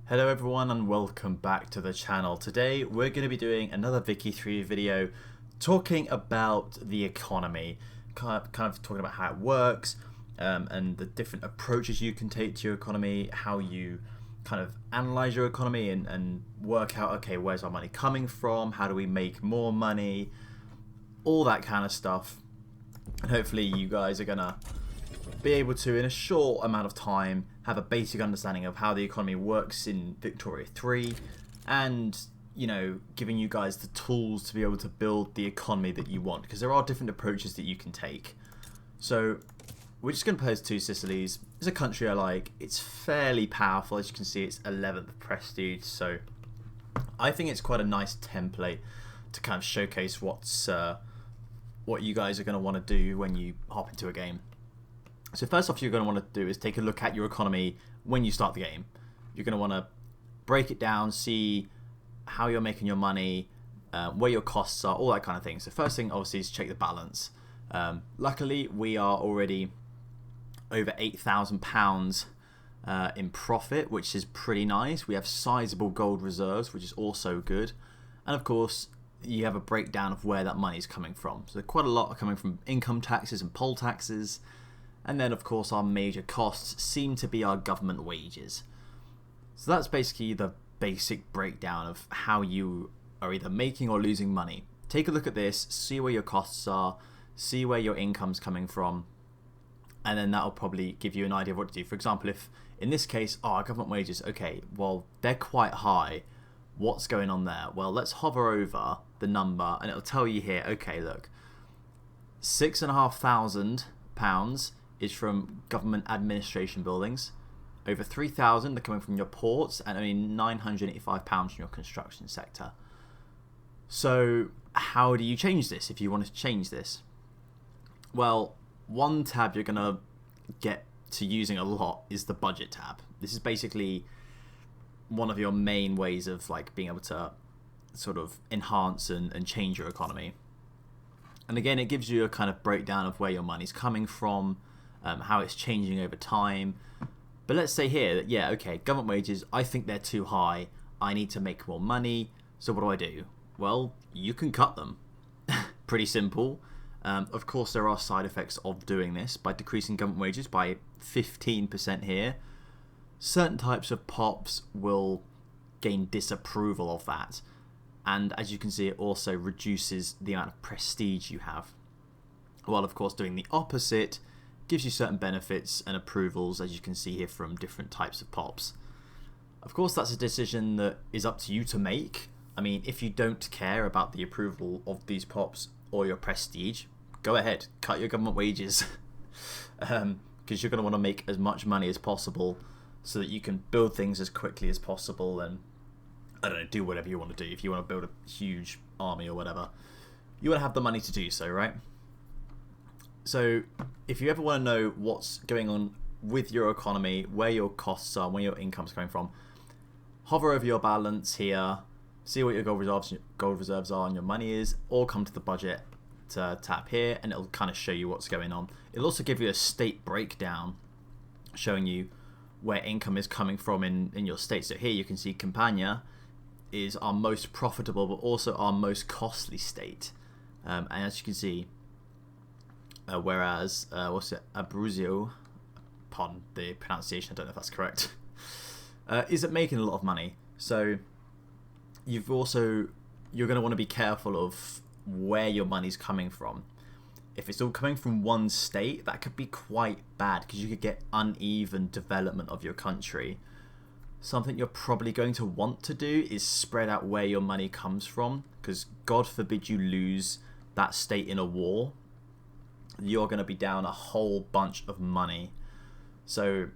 Hello everyone and welcome back to the channel. Today we're going to be doing another Wiki3 video talking about the economy, kind of talking about how it works and the different approaches you can take to your economy, how you kind of analyze your economy and work out, okay, where's our money coming from, how do we make more money, all that kind of stuff. And hopefully you guys are going to be able to, in a short amount of time, have a basic understanding of how the economy works in Victoria 3 and, you know, giving you guys the tools to be able to build the economy that you want, because there are different approaches that you can take. So we're just going to pose two Sicilies. It's a country I like. It's fairly powerful. As you can see, it's 11th prestige, so I think it's quite a nice template to kind of showcase what you guys are going to want to do when you hop into a game. So first off, you're going to want to do is take a look at your economy when you start the game. You're going to want to break it down, see how you're making your money, where your costs are, all that kind of thing. So first thing, obviously, is check the balance. Luckily, we are already over £8,000 in profit, which is pretty nice. We have sizable gold reserves, which is also good. And of course, you have a breakdown of where that money is coming from. So quite a lot are coming from income taxes and poll taxes. And then, of course, our major costs seem to be our government wages. So that's basically the basic breakdown of how you are either making or losing money. Take a look at this, see where your costs are, see where your income's coming from, and then that'll probably give you an idea of what to do. For example, if in this case, our government wages, okay, well, they're quite high. What's going on there? Well, let's hover over the number, and it'll tell you here, okay, look, £6,500 is from government administration buildings, over 3,000 are coming from your ports, and only £985 from your construction sector. So how do you change this if you want to change this? Well, one tab you're going to get to using a lot is the budget tab. This is basically one of your main ways of like being able to sort of enhance and change your economy. And again, it gives you a kind of breakdown of where your money's coming from, how it's changing over time. But let's say here that, yeah, okay, government wages, I think they're too high. I need to make more money. So what do? Well, you can cut them. Pretty simple. Of course, there are side effects of doing this by decreasing government wages by 15% here. Certain types of pops will gain disapproval of that. And as you can see, it also reduces the amount of prestige you have. While, of course, doing the opposite gives you certain benefits and approvals, as you can see here from different types of pops. Of course, that's a decision that is up to you to make. I mean, if you don't care about the approval of these pops or your prestige, go ahead, cut your government wages. Because you're going to want to make as much money as possible so that you can build things as quickly as possible and, I don't know, do whatever you want to do. If you want to build a huge army or whatever, you want to have the money to do so, right? So if you ever want to know what's going on with your economy, where your costs are, where your income's coming from, hover over your balance here, see what your gold reserves are and your money is, or come to the budget to tap here and it'll kind of show you what's going on. It'll also give you a state breakdown showing you where income is coming from in your state. So here you can see Campania is our most profitable but also our most costly state. And as you can see, whereas, Abruzzo, pardon the pronunciation, I don't know if that's correct, isn't making a lot of money. So you're going to want to be careful of where your money's coming from. If it's all coming from one state, that could be quite bad because you could get uneven development of your country. Something you're probably going to want to do is spread out where your money comes from, because God forbid you lose that state in a war, you're going to be down a whole bunch of money. So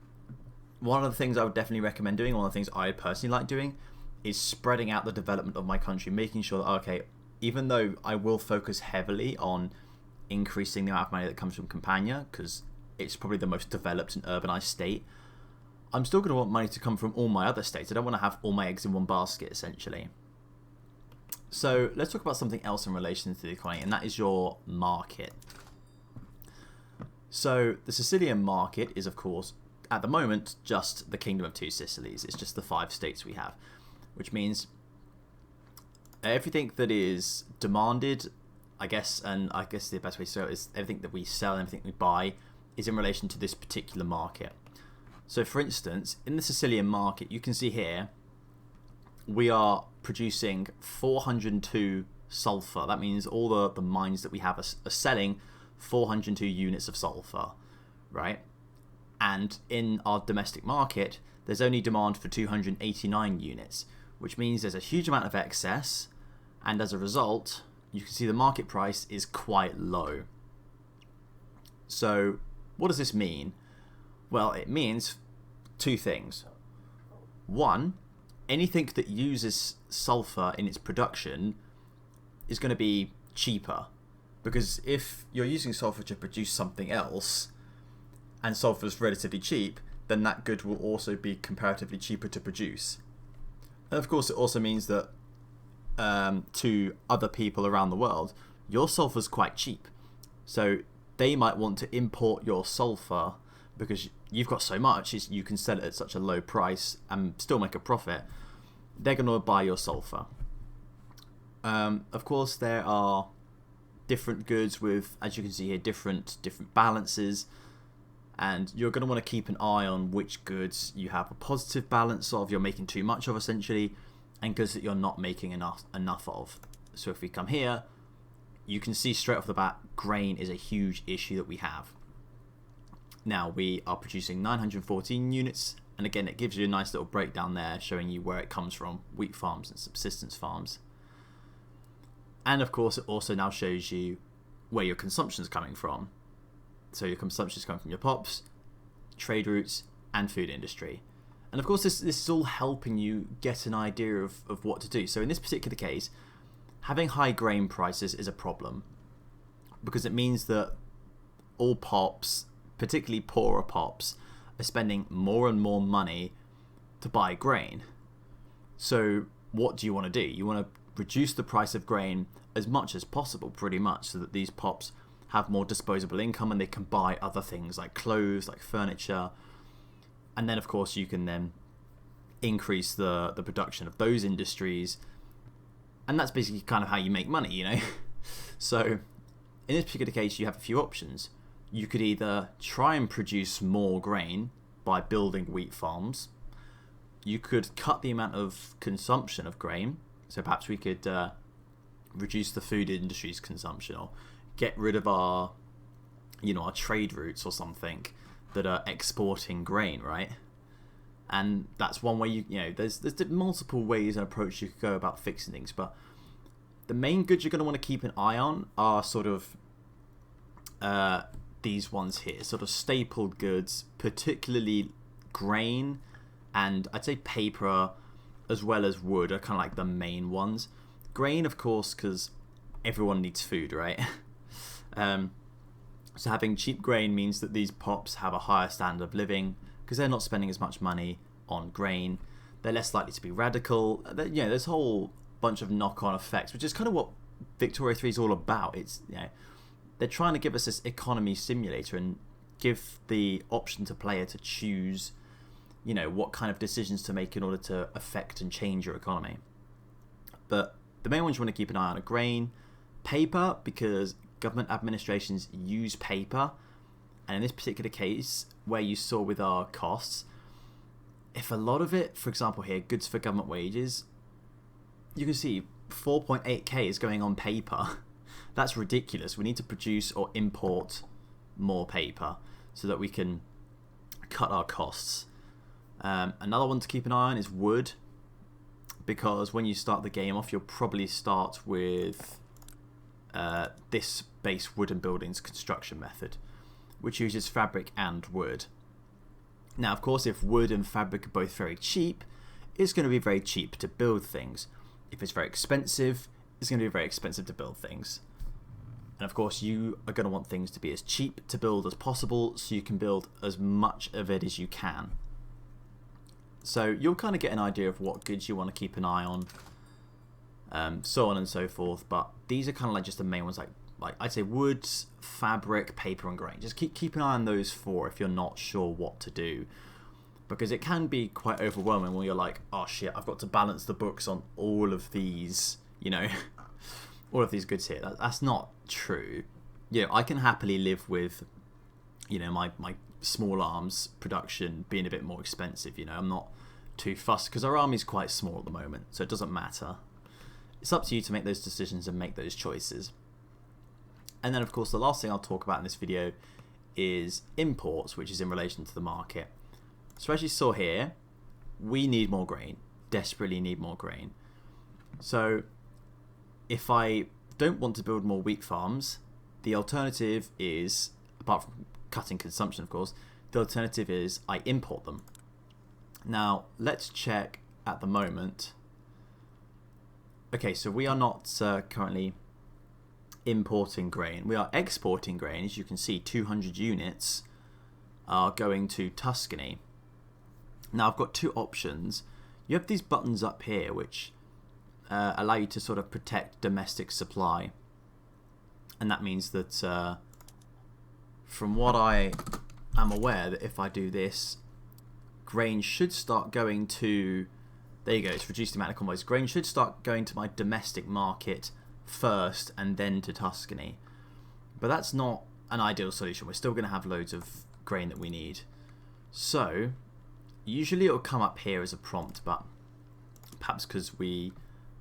one of the things I would definitely recommend doing, one of the things I personally like doing, is spreading out the development of my country, making sure that, okay, even though I will focus heavily on increasing the amount of money that comes from Campania, because it's probably the most developed and urbanized state, I'm still going to want money to come from all my other states. I don't want to have all my eggs in one basket, essentially. So let's talk about something else in relation to the economy, and that is your market. So the Sicilian market is, of course, at the moment just the Kingdom of Two Sicilies. It's just the 5 states we have, which means everything that is demanded, I guess the best way to say it is everything that we sell and everything we buy is in relation to this particular market. So for instance, in the Sicilian market, you can see here we are producing 402 sulfur. That means all the mines that we have are selling 402 units of sulfur, right? And in our domestic market, there's only demand for 289 units, which means there's a huge amount of excess, and as a result, you can see the market price is quite low. So what does this mean? Well, it means 2 things. One, anything that uses sulfur in its production is going to be cheaper, because if you're using sulfur to produce something else and sulfur is relatively cheap, then that good will also be comparatively cheaper to produce. And of course, it also means that to other people around the world, your sulfur is quite cheap, so they might want to import your sulfur because you've got so much, you can sell it at such a low price and still make a profit. They're going to buy your sulfur. Of course, there are different goods with, as you can see here, different balances, and you're going to want to keep an eye on which goods you have a positive balance of, you're making too much of essentially, and goods that you're not making enough of. So if we come here, you can see straight off the bat, grain is a huge issue that we have. Now we are producing 914 units, and again it gives you a nice little breakdown there showing you where it comes from, wheat farms and subsistence farms. And of course it also now shows you where your consumption is coming from. So your consumption is coming from your POPs, trade routes, and food industry. And of course this is all helping you get an idea of what to do. So in this particular case, having high grain prices is a problem, because it means that all POPs, particularly poorer POPs, are spending more and more money to buy grain. So what do you want to do? You want to reduce the price of grain as much as possible, pretty much, so that these POPs have more disposable income and they can buy other things like clothes, like furniture. And then of course you can then increase the production of those industries, and that's basically kind of how you make money, you know. So in this particular case, you have a few options. You could either try and produce more grain by building wheat farms. You could cut the amount of consumption of grain. So perhaps we could reduce the food industry's consumption, or get rid of our trade routes or something that are exporting grain, right? And that's one way there's multiple ways and approaches you could go about fixing things, but the main goods you're going to want to keep an eye on are sort of these ones here, sort of staple goods, particularly grain, and I'd say paper as well as wood are kind of like the main ones. Grain, of course, because everyone needs food, right? So having cheap grain means that these POPs have a higher standard of living because they're not spending as much money on grain. They're less likely to be radical. There's a whole bunch of knock-on effects, which is kind of what Victoria 3 is all about. It's they're trying to give us this economy simulator and give the option to player to choose, what kind of decisions to make in order to affect and change your economy. But the main ones you want to keep an eye on are grain, paper, because government administrations use paper, and in this particular case, where you saw with our costs, if a lot of it, for example here, goods for government wages, you can see 4.8k is going on paper. That's ridiculous. We need to produce or import more paper so that we can cut our costs. Another one to keep an eye on is wood, because when you start the game off, you'll probably start with this base wooden buildings construction method, which uses fabric and wood. Now, of course, if wood and fabric are both very cheap, it's going to be very cheap to build things. If it's very expensive, it's going to be very expensive to build things. And of course, you are going to want things to be as cheap to build as possible, so you can build as much of it as you can. So you'll kind of get an idea of what goods you want to keep an eye on, so on and so forth. But these are kind of like just the main ones, like like I'd say wood, fabric, paper, and grain. Just keep an eye on those four if you're not sure what to do, because it can be quite overwhelming when you're like, oh shit, I've got to balance the books on all of these, you know, all of these goods here. That's not true. You know, I can happily live with, you know, my small arms production being a bit more expensive. You know, I'm not too fussed because our army's quite small at the moment, so it doesn't matter. It's up to you to make those decisions and make those choices. And then, of course, the last thing I'll talk about in this video is imports, which is in relation to the market. So as you saw here, we need more grain, desperately need more grain. So if I don't want to build more wheat farms, the alternative is, apart from cutting consumption, of course, the alternative is I import them. Now, let's check at the moment. Okay, so we are not currently importing grain. We are exporting grain. As you can see, 200 units are going to Tuscany. Now, I've got two options. You have these buttons up here, which allow you to sort of protect domestic supply. And that means that, from what I am aware, that if I do this, grain should start going to, there you go, it's reduced the amount of convoys. Grain should start going to my domestic market first and then to Tuscany. But that's not an ideal solution. We're still going to have loads of grain that we need. So, usually it'll come up here as a prompt, but perhaps because we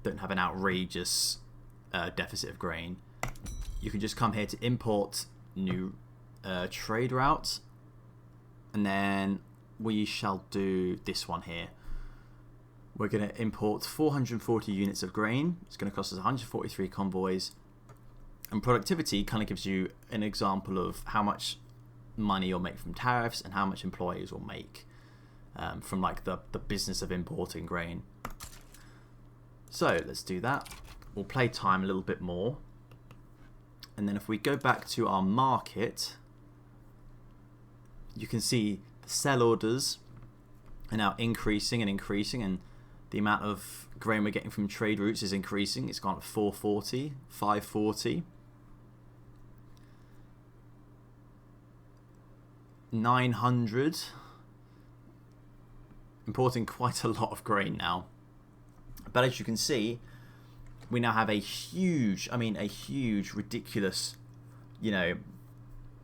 don't have an outrageous deficit of grain, you can just come here to import new trade route, and then we shall do this one here. We're going to import 440 units of grain. It's going to cost us 143 convoys, and productivity kind of gives you an example of how much money you'll make from tariffs and how much employees will make from like the business of importing grain. So let's do that. We'll play time a little bit more, and then if we go back to our market, you can see the sell orders are now increasing and increasing, and the amount of grain we're getting from trade routes is increasing. It's gone to 440, 540, 900. Importing quite a lot of grain now. But as you can see, we now have a huge, ridiculous, you know,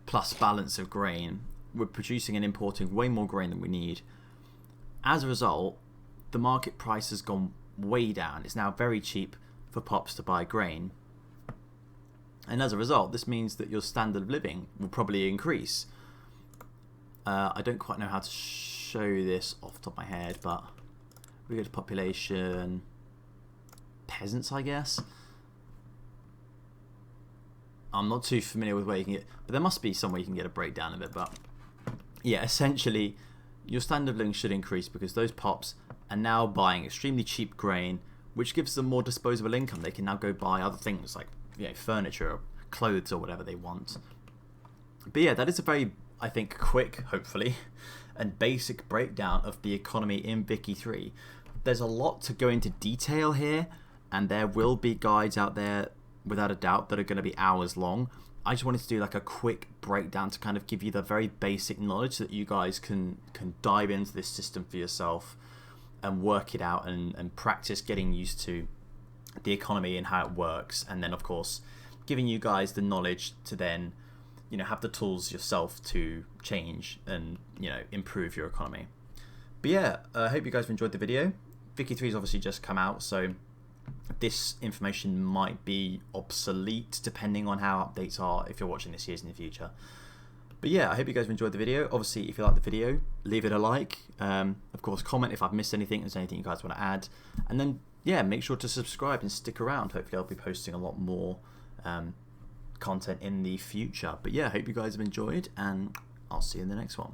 plus balance of grain. We're producing and importing way more grain than we need. As a result, the market price has gone way down. It's now very cheap for pops to buy grain. And as a result, this means that your standard of living will probably increase. I don't quite know how to show this off the top of my head, but we go to population, peasants, I guess. I'm not too familiar with where you can get, but there must be some way you can get a breakdown of it. But yeah, essentially, your standard of living should increase because those pops are now buying extremely cheap grain, which gives them more disposable income. They can now go buy other things like, you know, furniture, or clothes, or whatever they want. But yeah, that is a very, I think, quick, hopefully, and basic breakdown of the economy in Wiki 3. There's a lot to go into detail here, and there will be guides out there, without a doubt, that are going to be hours long. I just wanted to do like a quick breakdown to kind of give you the very basic knowledge so that you guys can dive into this system for yourself and work it out and practice getting used to the economy and how it works. And then, of course, giving you guys the knowledge to then, you know, have the tools yourself to change and, you know, improve your economy. But yeah, I hope you guys have enjoyed the video. Wiki 3 has obviously just come out, so this information might be obsolete depending on how updates are if you're watching this years in the future. But yeah, I hope you guys have enjoyed the video. Obviously, if you like the video, leave it a like. Of course, comment if I've missed anything, if there's anything you guys want to add. And then, yeah, make sure to subscribe and stick around. Hopefully, I'll be posting a lot more content in the future. But yeah, I hope you guys have enjoyed, and I'll see you in the next one.